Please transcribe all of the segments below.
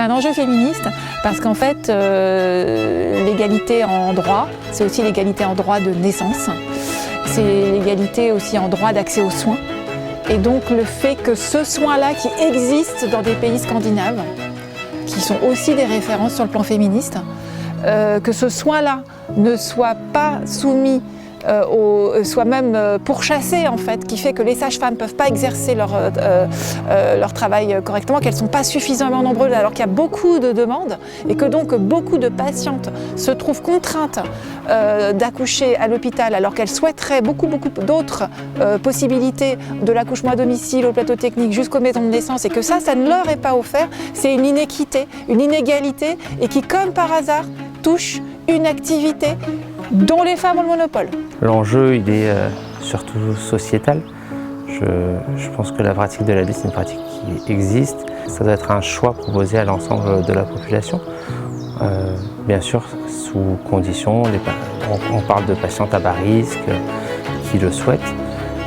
un enjeu féministe parce qu'en fait, l'égalité en droit, c'est aussi l'égalité en droit de naissance. C'est l'égalité aussi en droit d'accès aux soins. Et donc le fait que ce soin-là qui existe dans des pays scandinaves, qui sont aussi des références sur le plan féministe, que ce soin-là ne soit pas soumis soit même pourchassé en fait, qui fait que les sages-femmes ne peuvent pas exercer leur travail correctement, qu'elles ne sont pas suffisamment nombreuses alors qu'il y a beaucoup de demandes et que donc beaucoup de patientes se trouvent contraintes d'accoucher à l'hôpital alors qu'elles souhaiteraient beaucoup d'autres possibilités de l'accouchement à domicile, au plateau technique jusqu'aux maisons de naissance et que ça ne leur est pas offert, c'est une inéquité, une inégalité et qui comme par hasard touche une activité dont les femmes ont le monopole. L'enjeu, il est surtout sociétal. Je pense que la pratique de la DIS, c'est une pratique qui existe. Ça doit être un choix proposé à l'ensemble de la population. Bien sûr, sous conditions, on parle de patientes à bas risque qui le souhaitent,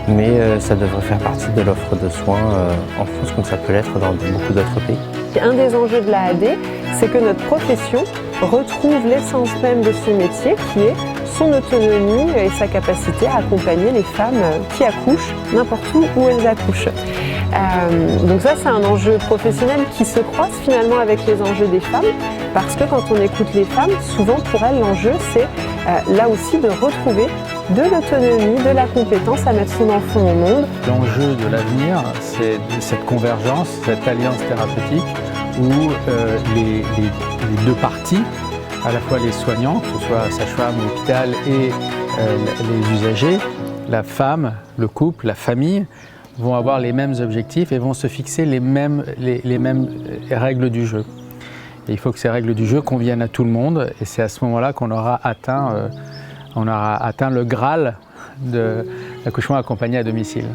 mais ça devrait faire partie de l'offre de soins en France comme ça peut l'être dans beaucoup d'autres pays. Un des enjeux de l'AAD, c'est que notre profession retrouve l'essence même de son métier qui est son autonomie et sa capacité à accompagner les femmes qui accouchent n'importe où elles accouchent. Donc ça c'est un enjeu professionnel qui se croise finalement avec les enjeux des femmes parce que quand on écoute les femmes, souvent pour elles l'enjeu c'est là aussi de retrouver de l'autonomie, de la compétence à mettre son enfant au monde. L'enjeu de l'avenir c'est cette convergence, cette alliance thérapeutique où les deux parties, à la fois les soignants, que ce soit sage-femme, l'hôpital et les usagers, la femme, le couple, la famille, vont avoir les mêmes objectifs et vont se fixer les mêmes règles du jeu. Et il faut que ces règles du jeu conviennent à tout le monde et c'est à ce moment-là qu'on aura atteint le Graal de l'accouchement accompagné à domicile.